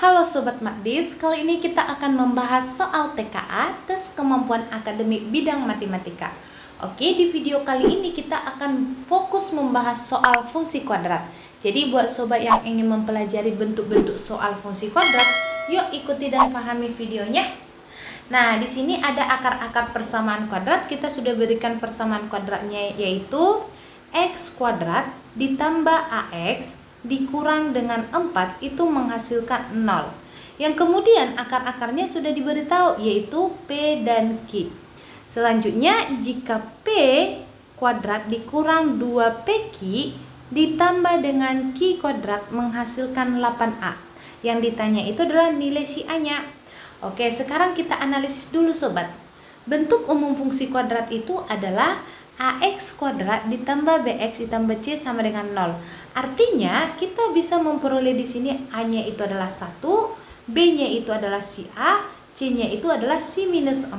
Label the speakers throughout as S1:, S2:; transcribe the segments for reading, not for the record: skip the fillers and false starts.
S1: Halo Sobat Makdis, kali ini kita akan membahas soal TKA, tes kemampuan akademik bidang matematika. Oke, di video kali ini kita akan fokus membahas soal fungsi kuadrat. Jadi buat sobat yang ingin mempelajari bentuk-bentuk soal fungsi kuadrat, yuk ikuti dan pahami videonya. Nah, di sini ada akar-akar persamaan kuadrat. Kita sudah berikan persamaan kuadratnya, yaitu x kuadrat ditambah ax dikurang dengan 4 itu menghasilkan 0. Yang kemudian akar-akarnya sudah diberitahu, yaitu P dan Q. Selanjutnya, jika P kuadrat dikurang 2PQ ditambah dengan Q kuadrat menghasilkan 8A. Yang ditanya itu adalah nilai si A-nya. Oke, sekarang kita analisis dulu sobat. Bentuk umum fungsi kuadrat itu adalah AX kuadrat ditambah BX ditambah C sama dengan 0. Artinya kita bisa memperoleh di sini A-nya itu adalah 1, B-nya itu adalah si A, C-nya itu adalah si minus 4.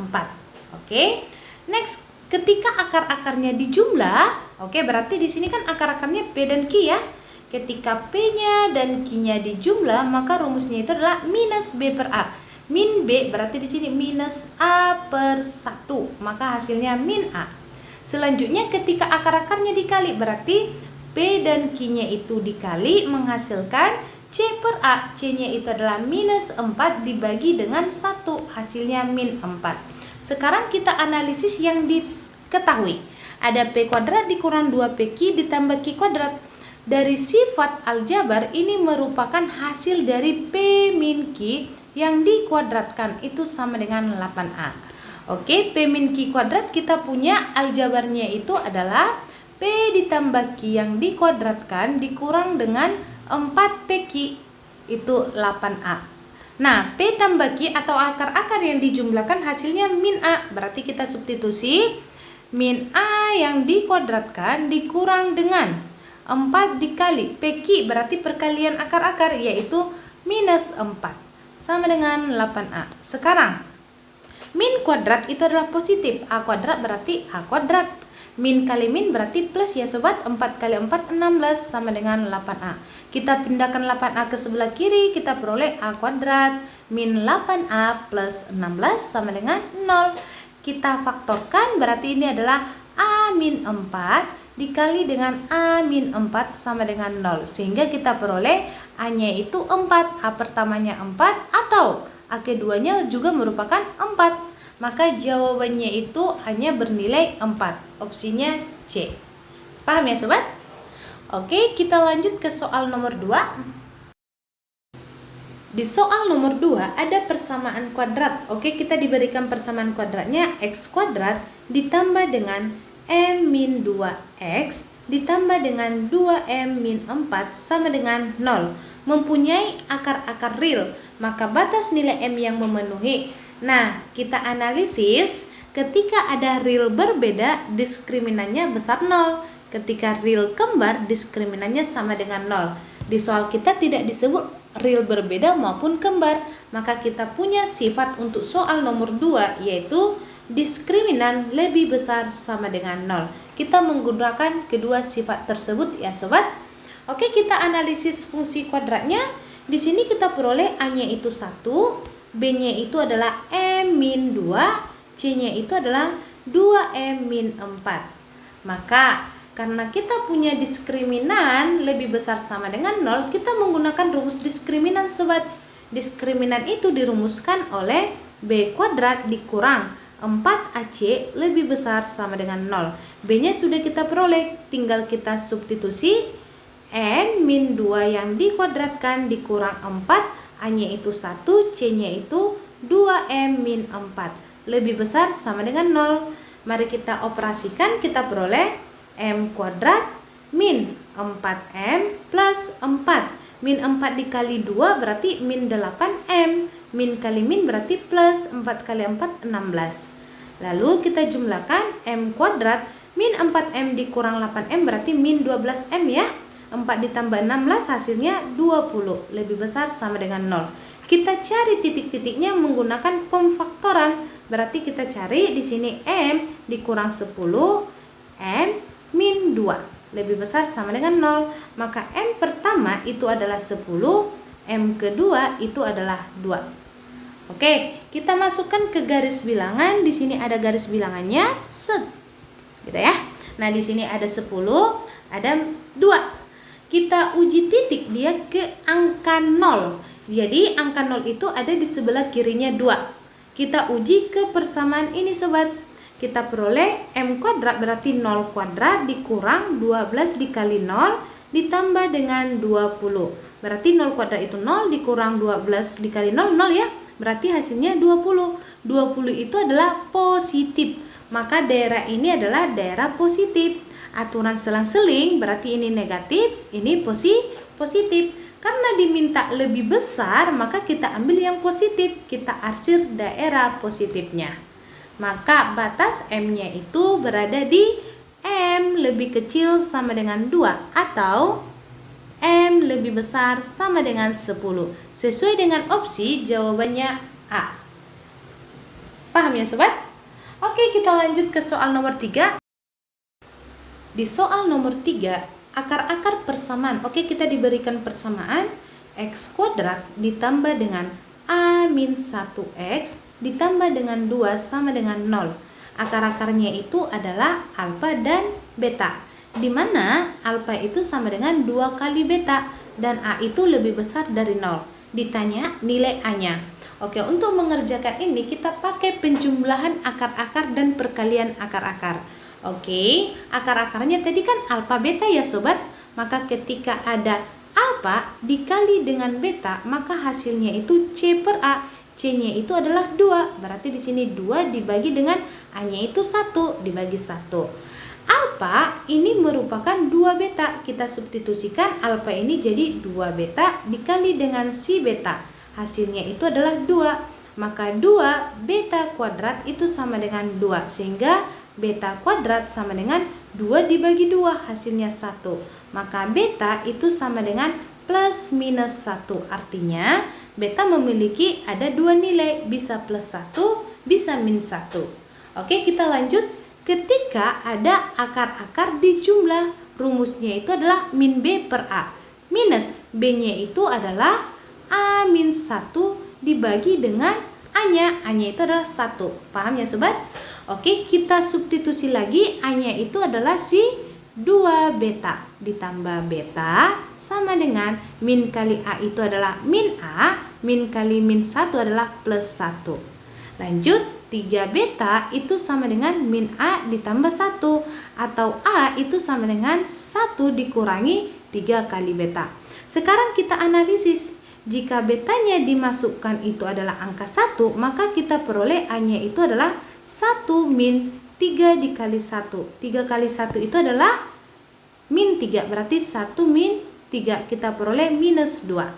S1: Oke. Next, ketika akar-akarnya dijumlah, oke, berarti di sini kan akar-akarnya P dan Q ya. Ketika P-nya dan Q-nya dijumlah, maka rumusnya itu adalah minus B per A. Min B berarti di sini minus A per 1, maka hasilnya min A. Selanjutnya ketika akar-akarnya dikali, berarti P dan Q-nya itu dikali menghasilkan C per A. C-nya itu adalah minus 4 dibagi dengan 1, hasilnya min 4. Sekarang kita analisis yang diketahui. Ada P kuadrat dikurang 2PQ ditambah Q kuadrat. Dari sifat aljabar ini merupakan hasil dari P min Q yang dikuadratkan, itu sama dengan 8A. Oke, P min Q kuadrat kita punya aljabarnya itu adalah P ditambah Q yang dikuadratkan dikurang dengan 4PQ, itu 8A. Nah, P tambah Q atau akar-akar yang dijumlahkan hasilnya min A. Berarti kita substitusi min A yang dikuadratkan dikurang dengan 4 dikali PQ, berarti perkalian akar-akar, yaitu minus 4 sama dengan 8A. Sekarang min kuadrat itu adalah positif, A kuadrat berarti A kuadrat. Min kali min berarti plus ya sobat, 4 kali 4 16 sama dengan 8A. Kita pindahkan 8A ke sebelah kiri, kita peroleh A kuadrat min 8A plus 16 sama dengan 0. Kita faktorkan, berarti ini adalah A min 4 dikali dengan A min 4 sama dengan 0. Sehingga kita peroleh A-nya itu 4, A pertamanya 4 atau A keduanya juga merupakan 4. Maka jawabannya itu hanya bernilai 4. Opsinya C. Paham ya sobat? Oke, kita lanjut ke soal nomor 2. Di soal nomor 2 ada persamaan kuadrat. Oke, kita diberikan persamaan kuadratnya x kuadrat ditambah dengan m min 2x ditambah dengan 2m min 4 sama dengan 0. Mempunyai akar-akar real, maka batas nilai m yang memenuhi. Nah, kita analisis ketika ada real berbeda, diskriminannya besar 0. Ketika real kembar, diskriminannya sama dengan 0. Di soal kita tidak disebut real berbeda maupun kembar, maka kita punya sifat untuk soal nomor 2, yaitu diskriminan lebih besar sama dengan 0. Kita menggunakan kedua sifat tersebut ya sobat. Oke, kita analisis fungsi kuadratnya. Di sini kita peroleh A-nya itu 1, B-nya itu adalah M min 2, C-nya itu adalah 2M min 4. Maka karena kita punya diskriminan lebih besar sama dengan 0, kita menggunakan rumus diskriminan sobat. Diskriminan itu dirumuskan oleh B kuadrat dikurang 4AC lebih besar sama dengan 0. B-nya sudah kita peroleh, tinggal kita substitusi M min 2 yang dikuadratkan dikurang 4, A-nya itu 1, C-nya itu 2M min 4 lebih besar sama dengan 0. Mari kita operasikan, kita peroleh M kuadrat min 4M plus 4. Min 4 dikali 2 berarti min 8M. Min kali min berarti plus, 4 kali 4 16. Lalu kita jumlahkan M kuadrat min 4M dikurang 8M berarti min 12M ya. 4 ditambah 16 hasilnya 20, lebih besar sama dengan 0. Kita cari titik-titiknya menggunakan pemfaktoran. Berarti kita cari di sini M dikurang 10, M min 2 lebih besar sama dengan 0. Maka M pertama itu adalah 10, M kedua itu adalah 2. Oke, kita masukkan ke garis bilangan. Di sini ada garis bilangannya, set. Gitu ya. Nah, di sini ada 10, ada 2. Kita uji titik dia ke angka 0. Jadi, angka 0 itu ada di sebelah kirinya 2. Kita uji ke persamaan ini, sobat. Kita peroleh M kuadrat berarti 0 kuadrat dikurang 12 dikali 0 ditambah dengan 20. Berarti 0 kuadrat itu 0 dikurang 12 dikali 0, 0 ya. Berarti hasilnya 20. 20 itu adalah positif. Maka daerah ini adalah daerah positif. Aturan selang-seling berarti ini negatif, ini positif. Karena diminta lebih besar, maka kita ambil yang positif. Kita arsir daerah positifnya. Maka batas M-nya itu berada di M lebih kecil sama dengan 2 atau M lebih besar sama dengan 10. Sesuai dengan opsi, jawabannya A. Paham ya, sobat? Oke, kita lanjut ke soal nomor 3. Di soal nomor 3, akar-akar persamaan. Oke, kita diberikan persamaan X kuadrat ditambah dengan A-1X ditambah dengan 2 sama dengan 0. Akar-akarnya itu adalah alfa dan beta, di mana alfa itu sama dengan 2 kali beta dan A itu lebih besar dari 0. Ditanya nilai A-nya. Oke, untuk mengerjakan ini kita pakai penjumlahan akar-akar dan perkalian akar-akar. Oke, akar-akarnya tadi kan alfa beta ya, sobat. Maka ketika ada alfa dikali dengan beta, maka hasilnya itu C per A. C-nya itu adalah 2. Berarti di sini 2 dibagi dengan A-nya itu 1 dibagi 1. Alfa ini merupakan 2 beta. Kita substitusikan alfa ini jadi 2 beta dikali dengan si beta. Hasilnya itu adalah 2. Maka 2 beta kuadrat itu sama dengan 2. Sehingga beta kuadrat sama dengan 2 dibagi 2. Hasilnya 1. Maka beta itu sama dengan plus minus 1. Artinya beta memiliki ada 2 nilai. Bisa plus 1, bisa min 1. Oke, kita lanjut. Ketika ada akar-akar dijumlah, rumusnya itu adalah min B per A. Minus B-nya itu adalah A min 1 dibagi dengan A-nya. A-nya itu adalah 1. Paham ya, sobat? Oke, kita substitusi lagi. A-nya itu adalah si 2 beta ditambah beta sama dengan min kali A itu adalah min A, min kali min 1 adalah plus 1. Lanjut, 3 beta itu sama dengan min A ditambah 1 atau A itu sama dengan 1 dikurangi 3 kali beta. Sekarang kita analisis. Jika betanya dimasukkan itu adalah angka 1, maka kita peroleh A-nya itu adalah 1 min 3 dikali 1. 3 kali 1 itu adalah min 3. Berarti 1 min 3. Kita peroleh minus 2.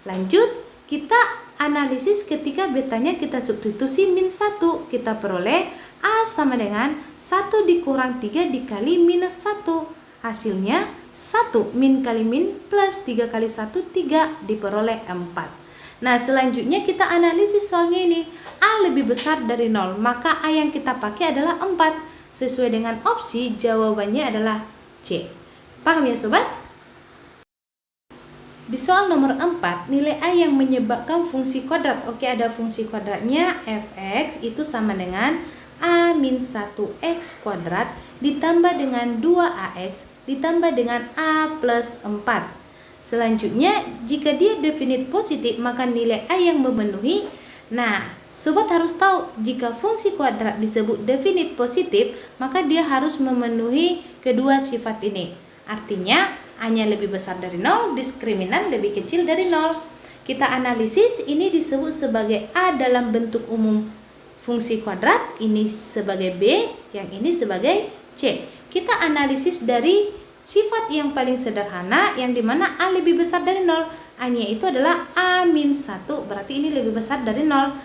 S1: Lanjut, kita analisis ketika betanya kita substitusi min 1. Kita peroleh A sama dengan 1 dikurang 3 dikali minus 1. Hasilnya 1 min kali min plus 3 kali 1, 3 diperoleh 4. Nah, selanjutnya kita analisis soalnya ini. A lebih besar dari 0, maka A yang kita pakai adalah 4. Sesuai dengan opsi, jawabannya adalah C. Paham ya, sobat? Di soal nomor 4, nilai A yang menyebabkan fungsi kuadrat. Oke, ada fungsi kuadratnya fx itu sama dengan A min 1x kuadrat ditambah dengan 2ax ditambah dengan A plus 4. Selanjutnya, jika dia definit positif, maka nilai A yang memenuhi. Nah, sobat harus tahu, jika fungsi kuadrat disebut definit positif, maka dia harus memenuhi kedua sifat ini. Artinya, A-nya lebih besar dari 0, diskriminan lebih kecil dari 0. Kita analisis, ini disebut sebagai A dalam bentuk umum fungsi kuadrat, ini sebagai B, yang ini sebagai C. Kita analisis dari sifat yang paling sederhana, yang dimana A lebih besar dari 0. A-nya itu adalah A min 1, berarti ini lebih besar dari 0.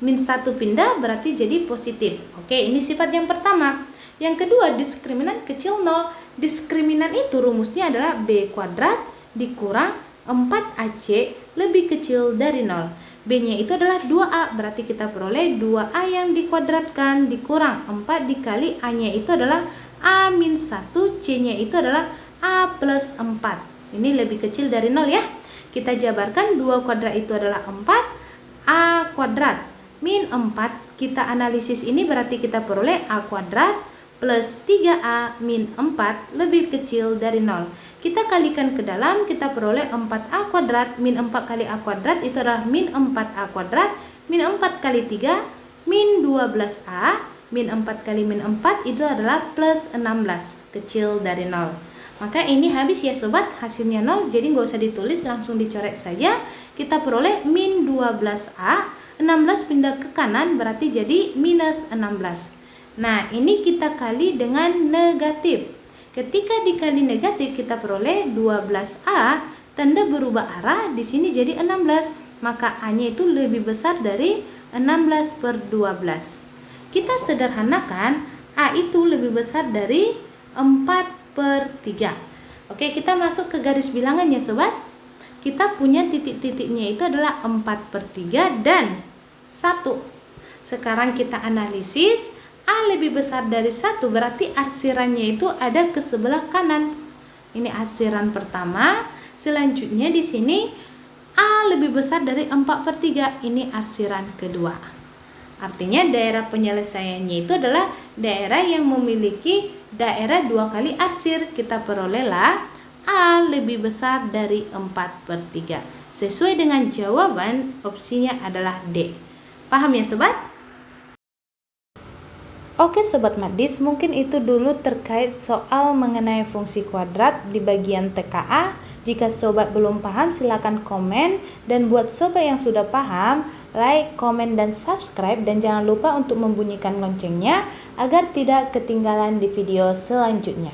S1: Min 1 pindah berarti jadi positif. Oke, ini sifat yang pertama. Yang kedua, diskriminan kecil 0. Diskriminan itu rumusnya adalah B kuadrat dikurang 4AC lebih kecil dari 0. B-nya itu adalah 2A, berarti kita peroleh 2A yang dikuadratkan dikurang 4 dikali A-nya itu adalah A min 1, C-nya itu adalah A plus 4. Ini lebih kecil dari 0 ya. Kita jabarkan 2 kuadrat itu adalah 4, A kuadrat min 4. Kita analisis ini berarti kita peroleh A kuadrat plus 3A min 4 lebih kecil dari 0. Kita kalikan ke dalam, kita peroleh 4A kuadrat min 4 kali A kuadrat itu adalah min 4A kuadrat, min 4 kali 3 min 12A, min 4 kali min 4 itu adalah plus 16, kecil dari 0. Maka ini habis ya sobat, hasilnya 0, jadi nggak usah ditulis, langsung dicoret saja. Kita peroleh min 12A, 16 pindah ke kanan berarti jadi minus 16. Nah, ini kita kali dengan negatif. Ketika dikali negatif kita peroleh 12A, tanda berubah arah di sini jadi 16. Maka A-nya itu lebih besar dari 16/12. Kita sederhanakan, A itu lebih besar dari 4/3. Oke, kita masuk ke garis bilangan ya sobat. Kita punya titik-titiknya itu adalah 4/3 dan 1. Sekarang kita analisis. A lebih besar dari 1 berarti arsirannya itu ada ke sebelah kanan. Ini arsiran pertama. Selanjutnya di sini A lebih besar dari 4/3. Ini arsiran kedua. Artinya daerah penyelesaiannya itu adalah daerah yang memiliki daerah 2 kali arsir. Kita perolehlah A lebih besar dari 4/3. Sesuai dengan jawaban, opsinya adalah D. Paham ya sobat? Oke sobat Madis, mungkin itu dulu terkait soal mengenai fungsi kuadrat di bagian TKA. Jika sobat belum paham silakan komen, dan buat sobat yang sudah paham, like, komen, dan subscribe, dan jangan lupa untuk membunyikan loncengnya agar tidak ketinggalan di video selanjutnya.